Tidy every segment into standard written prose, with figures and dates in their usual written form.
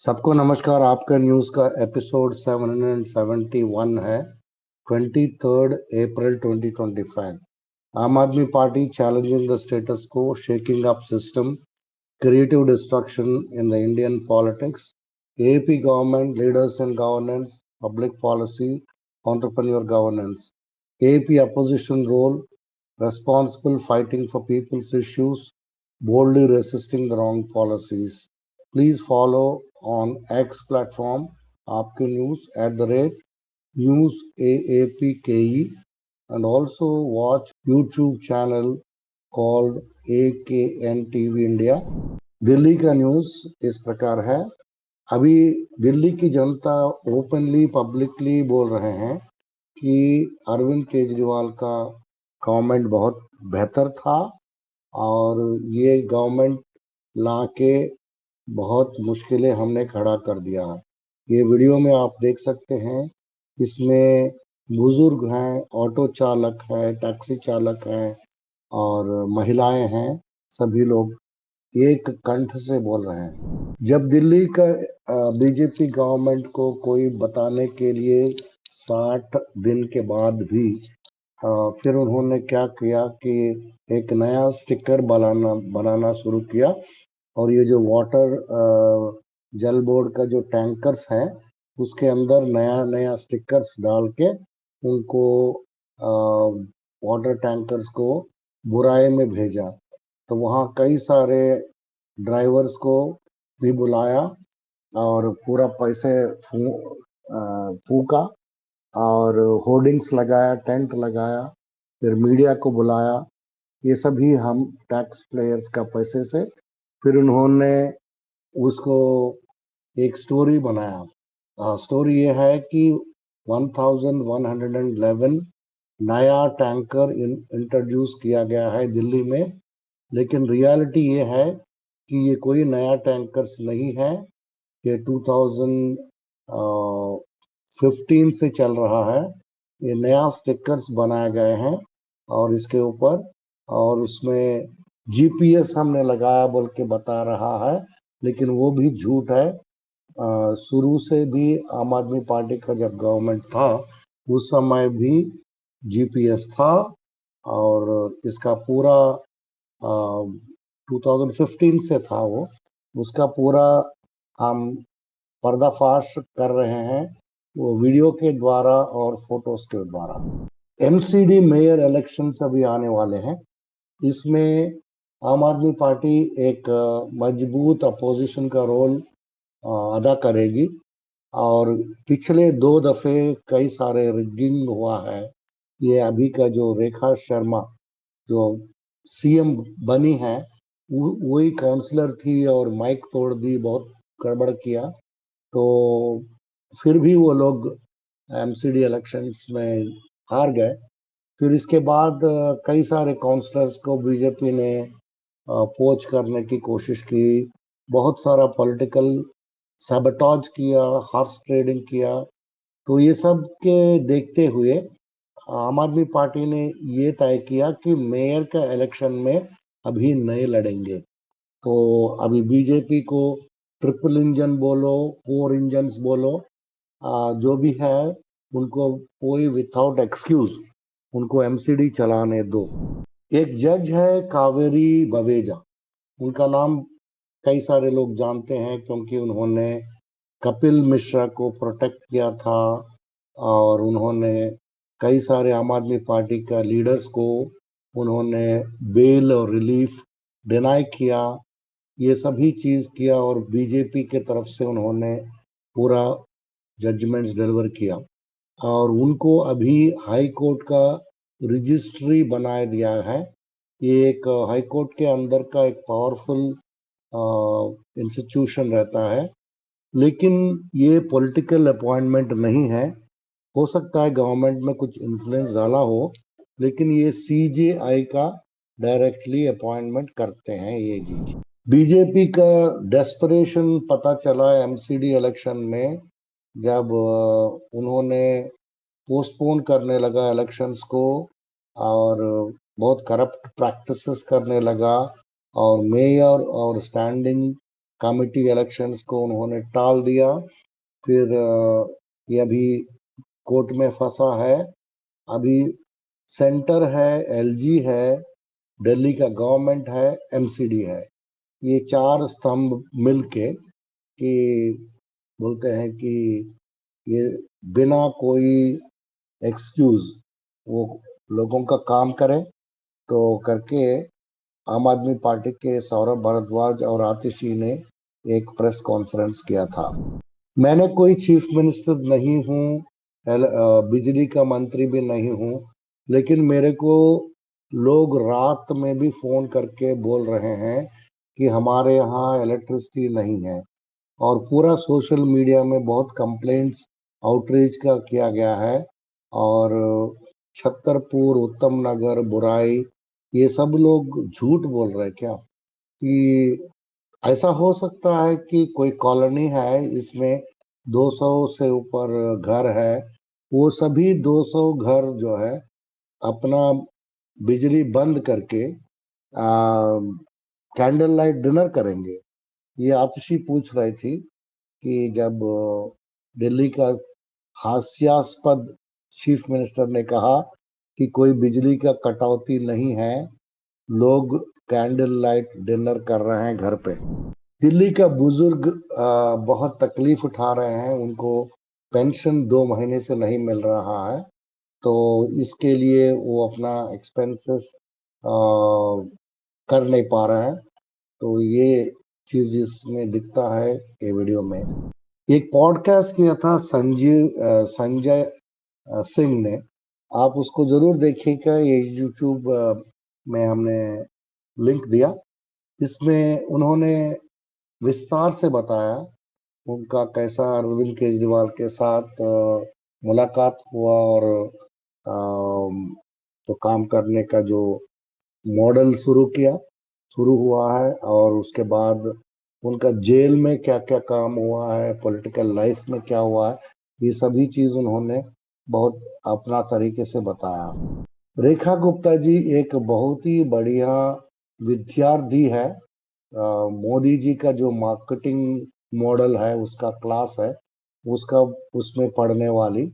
सबको नमस्कार। आपका न्यूज़ का एपिसोड 771 है 23 अप्रैल 2025। आम आदमी party challenging the status quo, shaking up system, creative destruction in the Indian politics, AP government leaders and governance, public policy, entrepreneur governance, AP opposition role, responsible fighting for people's issues, boldly resisting the wrong policies. Please follow on X platform Aapke News @News AAPKE and also watch YouTube channel called AKN TV India। Delhi का news इस प्रकार है। अभी दिल्ली की जनता openly publicly बोल रहे हैं कि अरविंद केजरीवाल का गवर्नमेंट बहुत बेहतर था और ये गवर्नमेंट लाके बहुत मुश्किलें हमने खड़ा कर दिया। ये वीडियो में आप देख सकते हैं, इसमें बुजुर्ग हैं, ऑटो चालक है, टैक्सी चालक हैं और महिलाएं हैं। सभी लोग एक कंठ से बोल रहे हैं। जब दिल्ली का बीजेपी गवर्नमेंट को कोई बताने के लिए 60 दिन के बाद भी फिर उन्होंने क्या किया कि एक नया स्टिकर बनाना शुरू किया और ये जो वाटर जल बोर्ड का जो टैंकर्स हैं उसके अंदर नया नया स्टिकर्स डाल के उनको वाटर टैंकर्स को बुराई में भेजा। तो वहाँ कई सारे ड्राइवर्स को भी बुलाया और पूरा पैसे फूका और होर्डिंग्स लगाया, टेंट लगाया, फिर मीडिया को बुलाया। ये सभी हम टैक्स प्लेयर्स का पैसे से। फिर उन्होंने उसको एक स्टोरी बनाया। स्टोरी ये है कि 1111 नया टैंकर इंट्रोड्यूस किया गया है दिल्ली में, लेकिन रियलिटी ये है कि ये कोई नया टैंकर्स नहीं है। ये 2015 से चल रहा है। ये नया स्टिकर्स बनाए गए हैं और इसके ऊपर और उसमें जीपीएस हमने लगाया बोल के बता रहा है, लेकिन वो भी झूठ है। शुरू से भी आम आदमी पार्टी का जब गवर्नमेंट था उस समय भी जीपीएस था और इसका पूरा 2015 से था वो, उसका पूरा हम पर्दाफाश कर रहे हैं वो वीडियो के द्वारा और फोटोज के द्वारा। एमसीडी मेयर इलेक्शंस अभी आने वाले हैं। इसमें आम आदमी पार्टी एक मजबूत अपोजिशन का रोल अदा करेगी और पिछले 2 दफे कई सारे रिगिंग हुआ है। ये अभी का जो रेखा शर्मा जो सीएम बनी है वही काउंसलर थी और माइक तोड़ दी, बहुत गड़बड़ किया। तो फिर भी वो लोग एमसीडी इलेक्शंस में हार गए। फिर इसके बाद कई सारे काउंसलर्स को बीजेपी ने पोच करने की कोशिश की, बहुत सारा पॉलिटिकल सैबोटेज किया, हॉर्स ट्रेडिंग किया। तो ये सब के देखते हुए आम आदमी पार्टी ने ये तय किया कि मेयर का इलेक्शन में अभी नहीं लड़ेंगे। तो अभी बीजेपी को ट्रिपल इंजन बोलो, 4 इंजन्स बोलो, जो भी है उनको कोई विथआउट एक्सक्यूज उनको एमसीडी चलाने दो। एक जज है कावेरी बवेजा, उनका नाम कई सारे लोग जानते हैं क्योंकि उन्होंने कपिल मिश्रा को प्रोटेक्ट किया था और उन्होंने कई सारे आम आदमी पार्टी का लीडर्स को उन्होंने बेल और रिलीफ डिनाई किया। ये सभी चीज़ किया और बीजेपी के तरफ से उन्होंने पूरा जजमेंट्स डिलीवर किया और उनको अभी हाई कोर्ट का रजिस्ट्री बना दिया है। ये एक हाई कोर्ट के अंदर का एक पावरफुल इंस्टीट्यूशन रहता है, लेकिन ये पॉलिटिकल अपॉइंटमेंट नहीं है। हो सकता है गवर्नमेंट में कुछ इन्फ्लुएंस डाला हो, लेकिन ये सीजेआई का डायरेक्टली अपॉइंटमेंट करते हैं ये जी। बीजेपी का डेस्परेशन पता चला एमसीडी इलेक्शन में जब उन्होंने पोस्टपोन करने लगा इलेक्शंस को और बहुत करप्ट प्रैक्टिसेस करने लगा और मेयर और स्टैंडिंग कमिटी इलेक्शंस को उन्होंने टाल दिया। फिर ये अभी कोर्ट में फंसा है। अभी सेंटर है, एलजी है, दिल्ली का गवर्नमेंट है, एमसीडी है, ये चार स्तंभ मिलके कि बोलते हैं कि ये बिना कोई एक्सक्यूज वो लोगों का काम करे तो करके आम आदमी पार्टी के सौरभ भारद्वाज और आतिशी ने एक प्रेस कॉन्फ्रेंस किया था। मैंने कोई चीफ मिनिस्टर नहीं हूँ, बिजली का मंत्री भी नहीं हूँ, लेकिन मेरे को लोग रात में भी फोन करके बोल रहे हैं कि हमारे यहाँ इलेक्ट्रिसिटी नहीं है और पूरा सोशल मीडिया में बहुत कंप्लेंट्स आउटरीच का किया गया है और छतरपुर, उत्तम नगर, बुराई, ये सब लोग झूठ बोल रहे हैं क्या कि ऐसा हो सकता है कि कोई कॉलोनी है, इसमें 200 से ऊपर घर है, वो सभी 200 घर जो है अपना बिजली बंद करके कैंडल लाइट डिनर करेंगे। ये आतिशी पूछ रही थी कि जब दिल्ली का हास्यास्पद चीफ मिनिस्टर ने कहा कि कोई बिजली का कटौती नहीं है, लोग कैंडल लाइट डिनर कर रहे हैं घर पे। दिल्ली का बुजुर्ग बहुत तकलीफ उठा रहे हैं, उनको पेंशन 2 महीने से नहीं मिल रहा है, तो इसके लिए वो अपना एक्सपेंसेस कर नहीं पा रहे हैं। तो ये चीज इसमें दिखता है ये वीडियो में। एक पॉडकास्ट किया था संजय सिंह ने, आप उसको जरूर देखिएगा, ये यूट्यूब में हमने लिंक दिया। इसमें उन्होंने विस्तार से बताया उनका कैसा अरविंद केजरीवाल के साथ मुलाकात हुआ और तो काम करने का जो मॉडल शुरू हुआ है और उसके बाद उनका जेल में क्या क्या काम हुआ है, पॉलिटिकल लाइफ में क्या हुआ है, ये सभी चीज उन्होंने बहुत अपना तरीके से बताया। रेखा गुप्ता जी एक बहुत ही बढ़िया विद्यार्थी है। मोदी जी का जो मार्केटिंग मॉडल है उसका क्लास है, उसका उसमें पढ़ने वाली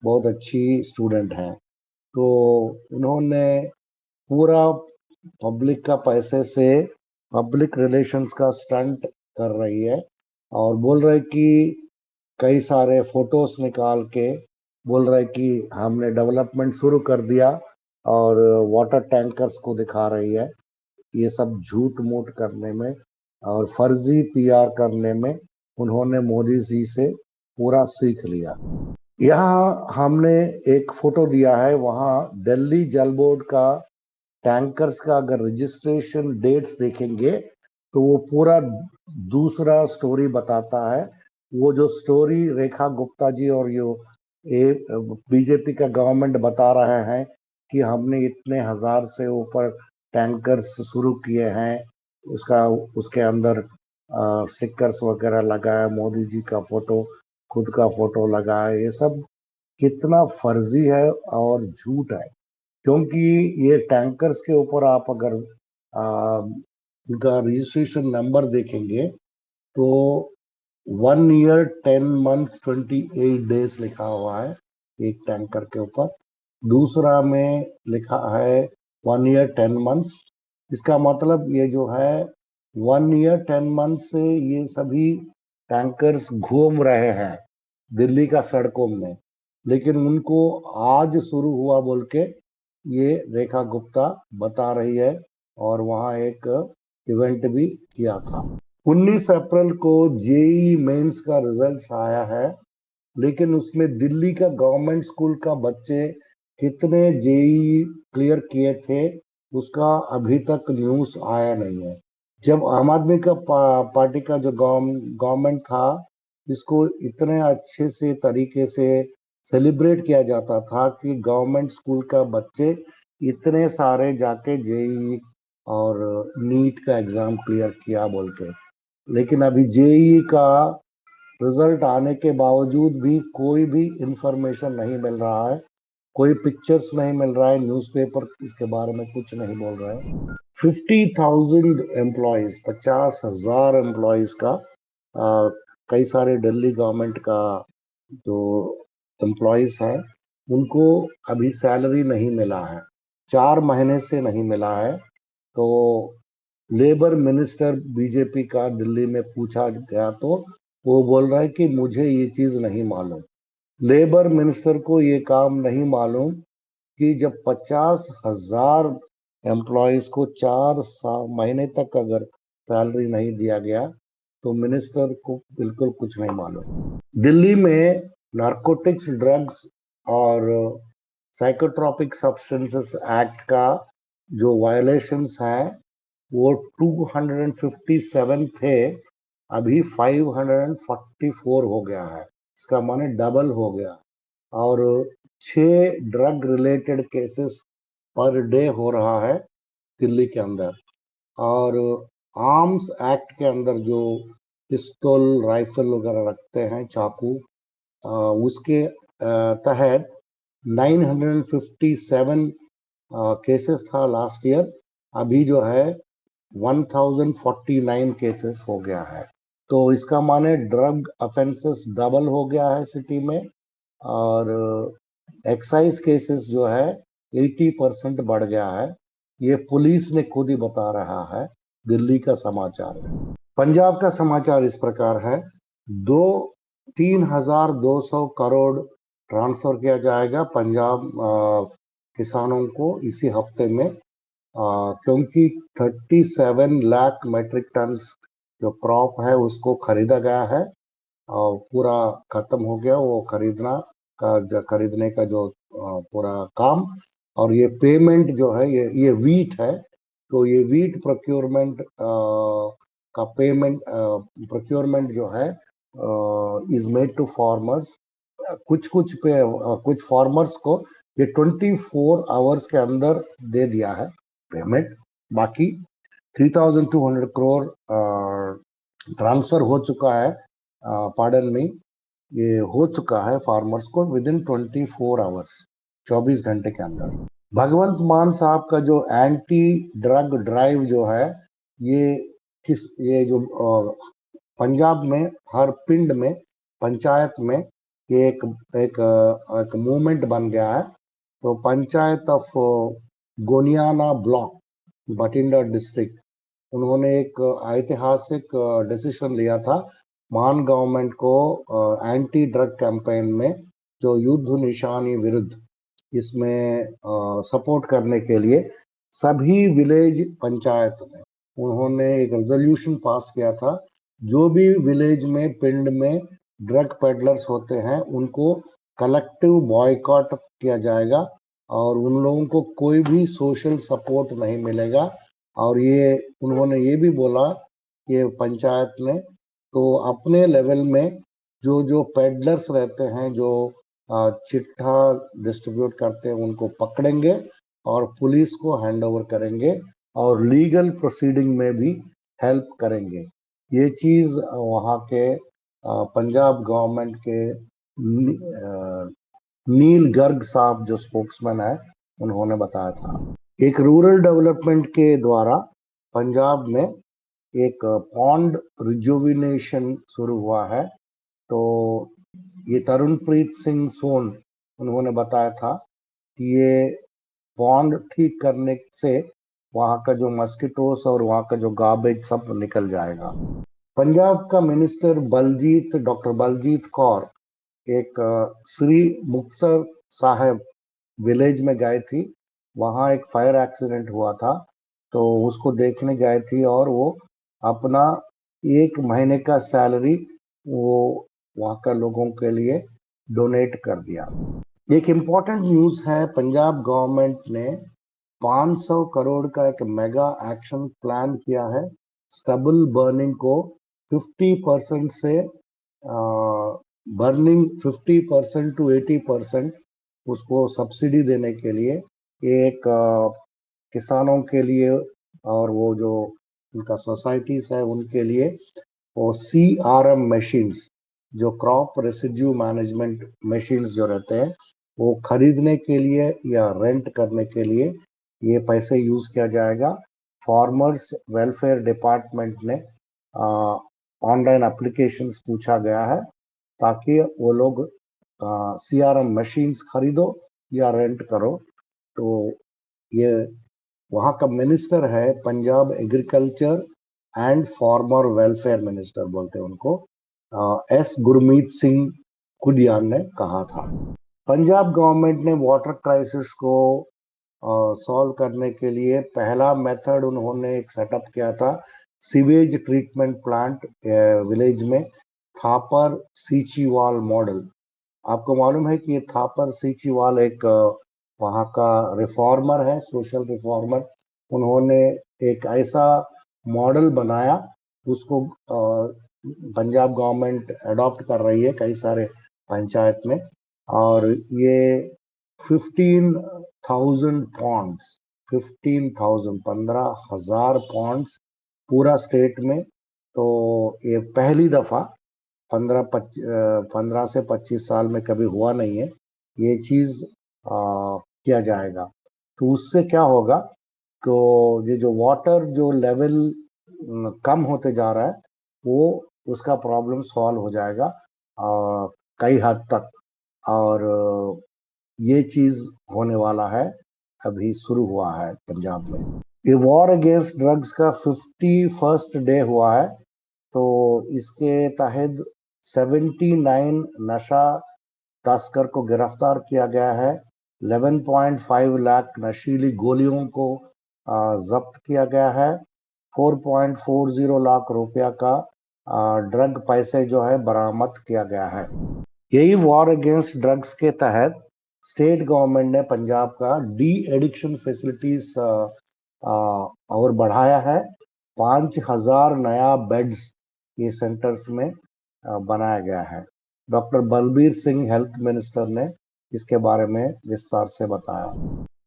बहुत अच्छी स्टूडेंट है। तो उन्होंने पूरा पब्लिक का पैसे से पब्लिक रिलेशंस का स्टंट कर रही है और बोल रहे कि कई सारे फोटोज निकाल के बोल रहे कि हमने डेवलपमेंट शुरू कर दिया और वाटर टैंकर्स को दिखा रही है। ये सब झूठ मूठ करने में और फर्जी पीआर करने में उन्होंने मोदी जी से पूरा सीख लिया। यहाँ हमने एक फोटो दिया है, वहाँ दिल्ली जल बोर्ड का टैंकर्स का अगर रजिस्ट्रेशन डेट्स देखेंगे तो वो पूरा दूसरा स्टोरी बताता है। वो जो स्टोरी रेखा गुप्ता जी और यो बीजेपी का गवर्नमेंट बता रहे हैं कि हमने इतने हजार से ऊपर टैंकर्स शुरू किए हैं, उसका उसके अंदर स्टिकर्स वगैरह लगाया, मोदी जी का फोटो, खुद का फोटो लगाया, ये सब कितना फर्जी है और झूठ है। क्योंकि ये टैंकर्स के ऊपर आप अगर उनका रजिस्ट्रेशन नंबर देखेंगे तो 1 year 10 months 28 days लिखा हुआ है एक टैंकर के ऊपर। दूसरा में लिखा है 1 year 10 months। इसका मतलब ये जो है 1 year 10 months से ये सभी टैंकर्स घूम रहे हैं दिल्ली का सड़कों में, लेकिन उनको आज शुरू हुआ बोल के ये रेखा गुप्ता बता रही है और वहाँ एक इवेंट भी किया था। 19 अप्रैल को जेई मेंस का रिजल्ट आया है, लेकिन उसमें दिल्ली का गवर्नमेंट स्कूल का बच्चे कितने जेई क्लियर किए थे उसका अभी तक न्यूज़ आया नहीं है। जब आम आदमी का पार्टी का जो गवर्नमेंट था, इसको इतने अच्छे से तरीके से सेलिब्रेट किया जाता था कि गवर्नमेंट स्कूल का बच्चे इतने सारे जाके जेई और नीट का एग्जाम क्लियर किया बोल के। लेकिन अभी जेई का रिजल्ट आने के बावजूद भी कोई भी इंफॉर्मेशन नहीं मिल रहा है, कोई पिक्चर्स नहीं मिल रहा है, न्यूज़पेपर इसके बारे में कुछ नहीं बोल रहे हैं। 50,000 एम्प्लॉयज, 50,000 एम्प्लॉयज का कई सारे दिल्ली गवर्नमेंट का जो एम्प्लॉयज है उनको अभी सैलरी नहीं मिला है, 4 महीने से नहीं मिला है। तो लेबर मिनिस्टर बीजेपी का दिल्ली में पूछा गया तो वो बोल रहा है कि मुझे ये चीज नहीं मालूम। लेबर मिनिस्टर को ये काम नहीं मालूम कि जब 50,000 एम्प्लॉयज को 4 महीने तक अगर सैलरी नहीं दिया गया तो मिनिस्टर को बिल्कुल कुछ नहीं मालूम। दिल्ली में नारकोटिक्स, ड्रग्स और साइकोट्रॉपिक सब्सटेंसेस एक्ट का जो वायलेशंस है वो 257 थे, अभी 544 हो गया है। इसका माने डबल हो गया। और 6 drug related cases per day हो रहा है दिल्ली के अंदर। और आर्म्स एक्ट के अंदर जो पिस्तौल, राइफल वगैरह रखते हैं, चाकू, उसके तहत 957 केसेस था लास्ट ईयर, अभी जो है 1049 केसेस हो गया है। तो इसका माने ड्रग अफेंसेस डबल हो गया है सिटी में। और एक्साइज केसेस जो है 80% बढ़ गया है। ये पुलिस ने खुद ही बता रहा है। दिल्ली का समाचार है। पंजाब का समाचार इस प्रकार है। 3,200 करोड़ ट्रांसफर किया जाएगा पंजाब किसानों को इसी हफ्ते में, क्योंकि 37 लाख मेट्रिक टन जो क्रॉप है उसको खरीदा गया है और पूरा खत्म हो गया वो खरीदने का जो पूरा काम। और ये पेमेंट जो है ये वीट है, तो ये वीट प्रोक्योरमेंट का पेमेंट प्रोक्योरमेंट जो है इज मेड टू फार्मर्स। कुछ फार्मर्स को ये 24 आवर्स के अंदर दे दिया है पेमेंट। बाकी 3,200 करोड़ ट्रांसफर हो चुका है, पार्डन में, ये हो चुका है फार्मर्स को विद इन 24 आवर्स, 24 घंटे के अंदर। भगवंत मान साहब का जो एंटी ड्रग ड्राइव जो है ये ये जो पंजाब में हर पिंड में, पंचायत में ये एक मूवमेंट बन गया है। तो panchayat of Goniana block, Bathinda district, उन्होंने एक ऐतिहासिक डिसीजन लिया था मान गवर्नमेंट को एंटी ड्रग कैंपेन में जो युद्ध निशानी विरुद्ध इसमें सपोर्ट करने के लिए सभी विलेज पंचायत में उन्होंने एक रेजोल्यूशन पास किया था। जो भी विलेज में, पिंड में ड्रग पेडलर्स होते हैं उनको कलेक्टिव बॉयकॉट किया जाएगा और उन लोगों को कोई भी सोशल सपोर्ट नहीं मिलेगा। और ये उन्होंने ये भी बोला कि पंचायत ने तो अपने लेवल में जो जो पेडलर्स रहते हैं, जो चिट्ठा डिस्ट्रीब्यूट करते हैं, उनको पकड़ेंगे और पुलिस को हैंड ओवर करेंगे और लीगल प्रोसीडिंग में भी हेल्प करेंगे। ये चीज वहाँ के पंजाब गवर्नमेंट के नील गर्ग साहब जो स्पोक्समैन है उन्होंने बताया था। एक रूरल डेवलपमेंट के द्वारा पंजाब में एक पॉन्ड रिजुविनेशन शुरू हुआ है। तो ये तरुणप्रीत सिंह सोन उन्होंने बताया था कि ये पॉन्ड ठीक करने से वहाँ का जो मस्किटोस और वहाँ का जो गार्बेज सब निकल जाएगा। पंजाब का मिनिस्टर डॉक्टर बलजीत कौर एक श्री मुक्तसर साहब विलेज में गए थी। वहाँ एक फायर एक्सीडेंट हुआ था तो उसको देखने गए थी और वो अपना 1 महीने का सैलरी वो वहाँ का लोगों के लिए डोनेट कर दिया। एक इम्पोर्टेंट न्यूज़ है, पंजाब गवर्नमेंट ने 500 करोड़ का एक मेगा एक्शन प्लान किया है स्टबल बर्निंग को 50% से बर्निंग 50% टू 80% उसको सब्सिडी देने के लिए एक किसानों के लिए और वो जो उनका सोसाइटीज है उनके लिए वो CRM मशीन्स, जो क्रॉप रेसिड्यू मैनेजमेंट मशीन्स जो रहते हैं वो खरीदने के लिए या रेंट करने के लिए ये पैसे यूज किया जाएगा। फार्मर्स वेलफेयर डिपार्टमेंट ने ऑनलाइन एप्लीकेशंस पूछा गया है ताकि वो लोग CRM मशीन्स खरीदो या रेंट करो। तो ये वहाँ का मिनिस्टर है Punjab agriculture and farmer welfare minister बोलते हैं उनको, S गुरमीत सिंह कुडियान ने कहा था। पंजाब गवर्नमेंट ने वाटर क्राइसिस को सॉल्व करने के लिए पहला मेथड उन्होंने एक सेटअप किया था, सीवेज ट्रीटमेंट प्लांट विलेज में, थापर सीचीवाल मॉडल। आपको मालूम है कि ये थापर सीचीवाल एक वहाँ का रिफॉर्मर है, सोशल रिफॉर्मर। उन्होंने एक ऐसा मॉडल बनाया, उसको पंजाब गवर्नमेंट अडॉप्ट कर रही है कई सारे पंचायत में, और ये 15,000 पॉन्ड्स, 15,000 पॉन्ड्स पूरा स्टेट में। तो ये पहली दफा 15 से 25 साल में कभी हुआ नहीं है, ये चीज किया जाएगा। तो उससे क्या होगा, तो ये जो वाटर जो लेवल कम होते जा रहा है वो उसका प्रॉब्लम सॉल्व हो जाएगा कई हद तक। और ये चीज होने वाला है, अभी शुरू हुआ है पंजाब में। ये वॉर अगेंस्ट ड्रग्स का 51st डे हुआ है। तो इसके तहत 79 नशा तस्कर को गिरफ्तार किया गया है। 11.5 लाख नशीली गोलियों को जब्त किया गया है। 4.40 लाख रुपया का ड्रग पैसे जो है बरामद किया गया है। यही वॉर अगेंस्ट ड्रग्स के तहत स्टेट गवर्नमेंट ने पंजाब का डी एडिक्शन फैसिलिटीज और बढ़ाया है। 5,000 नया बेड्स ये सेंटर्स में बनाया गया है। Doctor Balbir Singh health minister ने इसके बारे में विस्तार से बताया।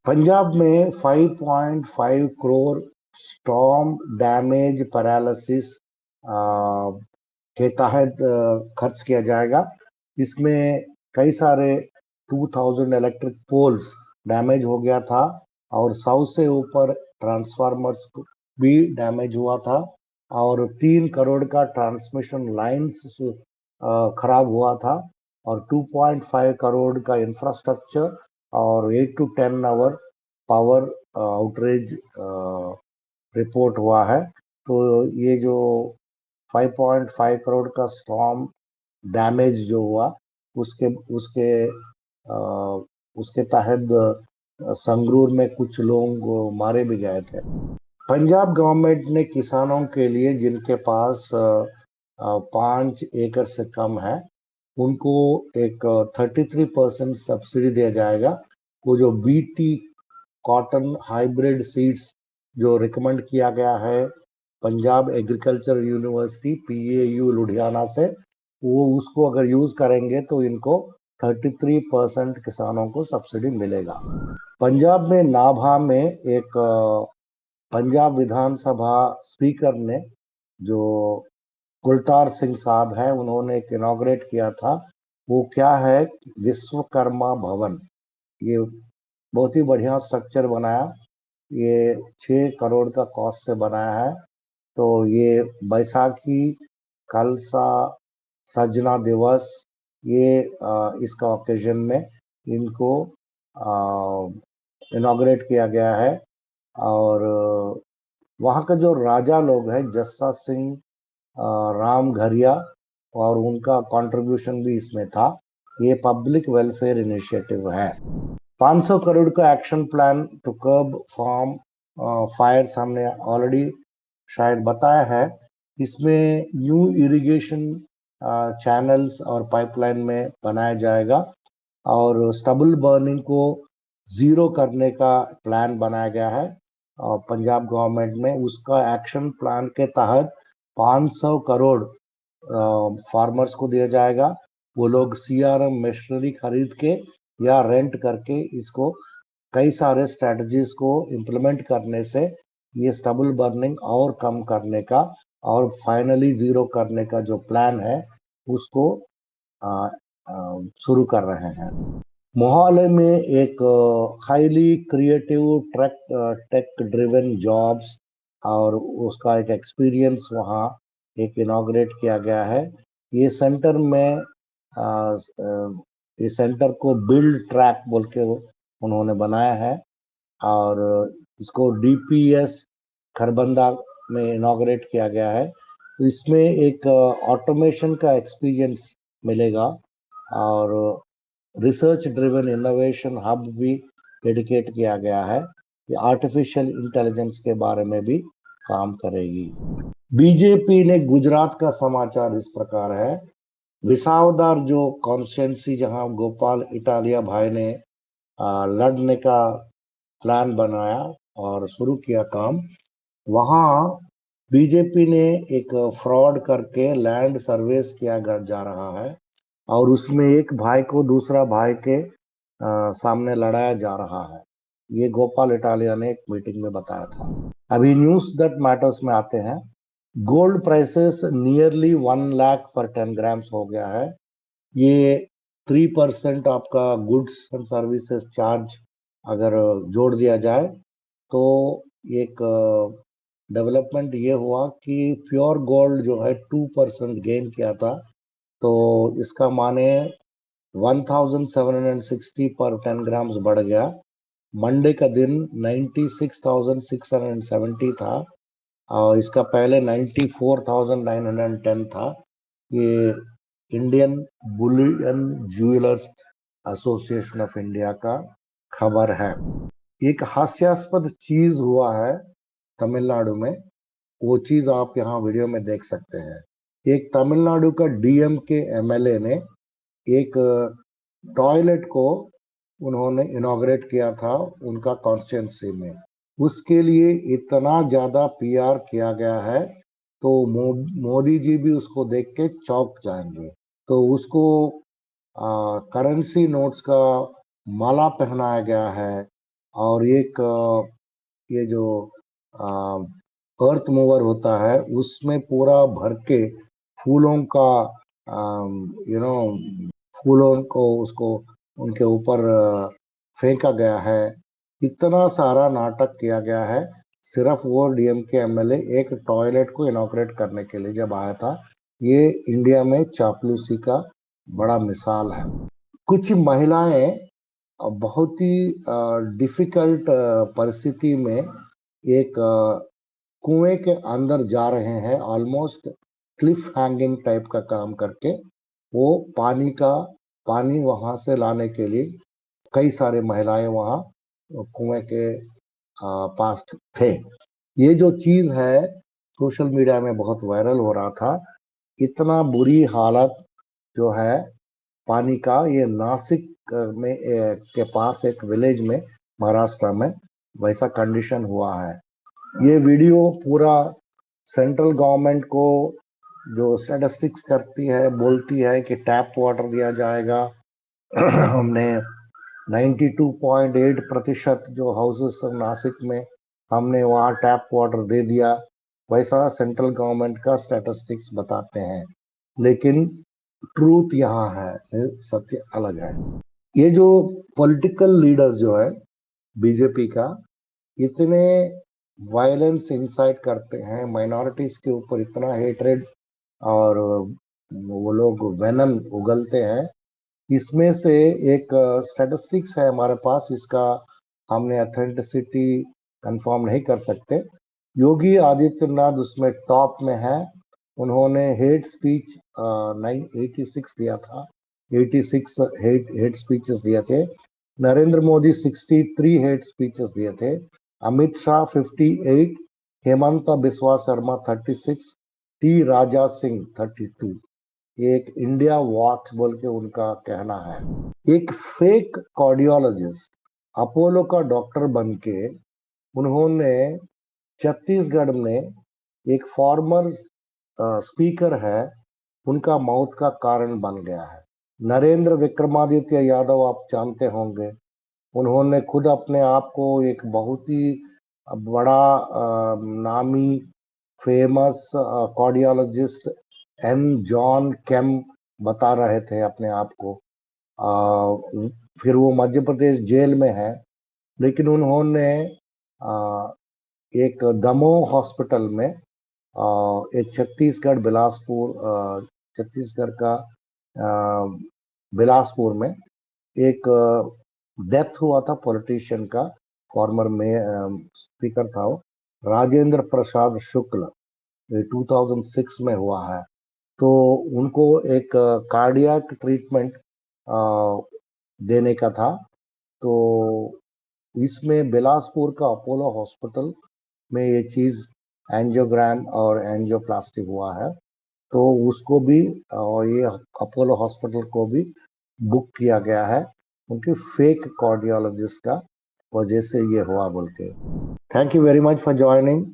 पंजाब में 5.5 करोड़ स्टॉर्म डैमेज पैरालिसिस के तहत खर्च किया जाएगा। इसमें कई सारे 2000 इलेक्ट्रिक पोल्स डैमेज हो गया था और 100 से ऊपर ट्रांसफार्मर्स भी डैमेज हुआ था और 3 करोड़ का ट्रांसमिशन लाइंस खराब हुआ था और 2.5 करोड़ का इंफ्रास्ट्रक्चर और 8 to 10 hour power outage report हुआ है। तो ये जो 5.5 करोड़ का स्टॉर्म डैमेज जो हुआ उसके उसके उसके तहत संगरूर में कुछ लोग मारे भी गए थे। पंजाब गवर्नमेंट ने किसानों के लिए जिनके पास 5 एकड़ से कम है उनको एक 33% सब्सिडी दिया जाएगा। वो जो BT कॉटन हाइब्रिड सीड्स जो रिकमेंड किया गया है Punjab agriculture university PAU Ludhiana से, वो उसको अगर यूज करेंगे तो इनको 33% किसानों को सब्सिडी मिलेगा। पंजाब में नाभा में एक पंजाब विधानसभा स्पीकर ने जो कुलतार सिंह साहब है उन्होंने एक इनॉग्रेट किया था। वो क्या है, विश्वकर्मा भवन। ये बहुत ही बढ़िया स्ट्रक्चर बनाया, ये 6 करोड़ का कॉस्ट से बनाया है। तो ये बैसाखी, खालसा, सजना दिवस, ये इसका ओकेजन में इनको इनॉग्रेट किया गया है। और वहाँ का जो राजा लोग हैं जस्सा सिंह, राम घरिया, और उनका कंट्रीब्यूशन भी इसमें था। ये पब्लिक वेलफेयर इनिशिएटिव है। 500 करोड़ का action plan to curb farm fires हमने ऑलरेडी शायद बताया है। इसमें न्यू इरिगेशन चैनल्स और पाइपलाइन में बनाया जाएगा और स्टबल बर्निंग को जीरो करने का प्लान बनाया गया है पंजाब गवर्नमेंट में। उसका एक्शन प्लान के तहत 500 करोड़ फार्मर्स को दिया जाएगा। वो लोग CRM मशीनरी खरीद के या रेंट करके इसको कई सारे स्ट्रेटजीज को इम्प्लीमेंट करने से ये स्टबल बर्निंग और कम करने का और फाइनली जीरो करने का जो प्लान है उसको शुरू कर रहे हैं। मोहाली में एक highly creative tech driven jobs और उसका एक एक्सपीरियंस वहाँ एक इनॉग्रेट किया गया है। ये सेंटर में इस सेंटर को बिल्ड ट्रैक बोल के उन्होंने बनाया है और इसको डीपीएस खरबंदा में इनॉग्रेट किया गया है। तो इसमें एक ऑटोमेशन का एक्सपीरियंस मिलेगा और रिसर्च ड्रिवन इनोवेशन हब भी डेडिकेट किया गया है। ये आर्टिफिशियल इंटेलिजेंस के बारे में भी काम करेगी। बीजेपी ने गुजरात का समाचार इस प्रकार है। विसावदर जो कॉन्स्टिट्यूंसी जहां गोपाल इटालिया भाई ने लड़ने का प्लान बनाया और शुरू किया काम, वहां बीजेपी ने एक फ्रॉड करके लैंड सर्वेस किया जा रहा है और उसमें एक भाई को दूसरा भाई के सामने लड़ाया जा रहा है। ये गोपाल इटालिया ने एक मीटिंग में बताया था। अभी न्यूज दैट मैटर्स में आते हैं। गोल्ड प्राइसेस नियरली 1 लाख पर 10 ग्राम्स हो गया है। ये 3% आपका गुड्स एंड सर्विसेज चार्ज अगर जोड़ दिया जाए तो एक डेवलपमेंट ये हुआ कि प्योर गोल्ड जो है 2% गेन किया था। तो इसका माने 1760 पर 10 ग्राम्स बढ़ गया। मंडे का दिन 96,670 था और इसका पहले 94,910 था। ये Indian Boolean jewellers association of India का खबर है। एक हास्यास्पद चीज हुआ है तमिलनाडु में, वो चीज आप यहाँ वीडियो में देख सकते हैं। एक तमिलनाडु का डीएम के एमएलए ने एक टॉयलेट को उन्होंने इनॉग्रेट किया था उनका कॉन्स्टिट्यूंसी में। उसके लिए इतना ज्यादा पीआर किया गया है तो मोदी जी भी उसको देख के चौंक जाएंगे। तो उसको करेंसी नोट्स का माला पहनाया गया है और एक ये जो अर्थ मूवर होता है उसमें पूरा भर के फूलों का फूलों को उसको उनके ऊपर फेंका गया है। इतना सारा नाटक किया गया है सिर्फ वो डीएम के एमएलए एक टॉयलेट को इनॉग्रेट करने के लिए जब आया था। ये इंडिया में चापलूसी का बड़ा मिसाल है। कुछ महिलाएं बहुत ही डिफिकल्ट परिस्थिति में एक कुएं के अंदर जा रहे हैं, ऑलमोस्ट क्लिफ हैंगिंग टाइप का काम करके। वो पानी वहां से लाने के लिए कई सारे महिलाएं वहां कुएं के पास थे। ये जो चीज है सोशल मीडिया में बहुत वायरल हो रहा था। इतना बुरी हालत जो है पानी का, ये नासिक में के पास एक विलेज में महाराष्ट्र में वैसा कंडीशन हुआ है। ये वीडियो पूरा सेंट्रल गवर्नमेंट को जो स्टैटिस्टिक्स करती है बोलती है कि टैप वाटर दिया जाएगा। हमने 92.8% जो हाउसेस नासिक में हमने वहाँ टैप वाटर दे दिया, वैसा सेंट्रल गवर्नमेंट का स्टैटिस्टिक्स बताते हैं। लेकिन ट्रूथ यहाँ है, सत्य अलग है। ये जो पॉलिटिकल लीडर्स जो है बीजेपी का, इतने वायलेंस इंसाइट करते हैं, माइनॉरिटीज के ऊपर इतना हेट्रेड और वो लोग वेनम उगलते हैं। इसमें से एक स्टैटिस्टिक्स है हमारे पास, इसका हमने अथेंटिसिटी कंफर्म नहीं कर सकते। योगी आदित्यनाथ उसमें टॉप में है। उन्होंने हेट स्पीच 986 दिया था, 86 हेट स्पीचेस दिए थे। नरेंद्र मोदी 63 हेट स्पीचेस दिए थे। अमित शाह 58, हेमंत बिस्वा शर्मा 36, टी राजा सिंह 32। एक इंडिया वॉच बोल के उनका कहना है। एक फेक कार्डियोलॉजिस्ट अपोलो का डॉक्टर बन के उन्होंने छत्तीसगढ़ में एक फॉर्मर स्पीकर है, उनका मौत का कारण बन गया है। नरेंद्र विक्रमादित्य यादव आप जानते होंगे, उन्होंने खुद अपने आप को एक बहुत ही बड़ा नामी फेमस कार्डियोलॉजिस्ट एन जॉन केम बता रहे थे अपने आप को। फिर वो मध्य प्रदेश जेल में है, लेकिन उन्होंने एक दमोह हॉस्पिटल में, एक छत्तीसगढ़ बिलासपुर, छत्तीसगढ़ का बिलासपुर में एक डेथ हुआ था पॉलिटिशियन का, फॉर्मर में स्पीकर था वो, राजेंद्र प्रसाद शुक्ल, 2006 में हुआ है। तो उनको एक कार्डियक ट्रीटमेंट देने का था। तो इसमें बिलासपुर का अपोलो हॉस्पिटल में ये चीज एंजियोग्राम और एंजियोप्लास्टी हुआ है। तो उसको भी और ये अपोलो हॉस्पिटल को भी बुक किया गया है, उनकी फेक कार्डियोलॉजिस्ट का वजह से ये हुआ बोल के। Thank you very much for joining.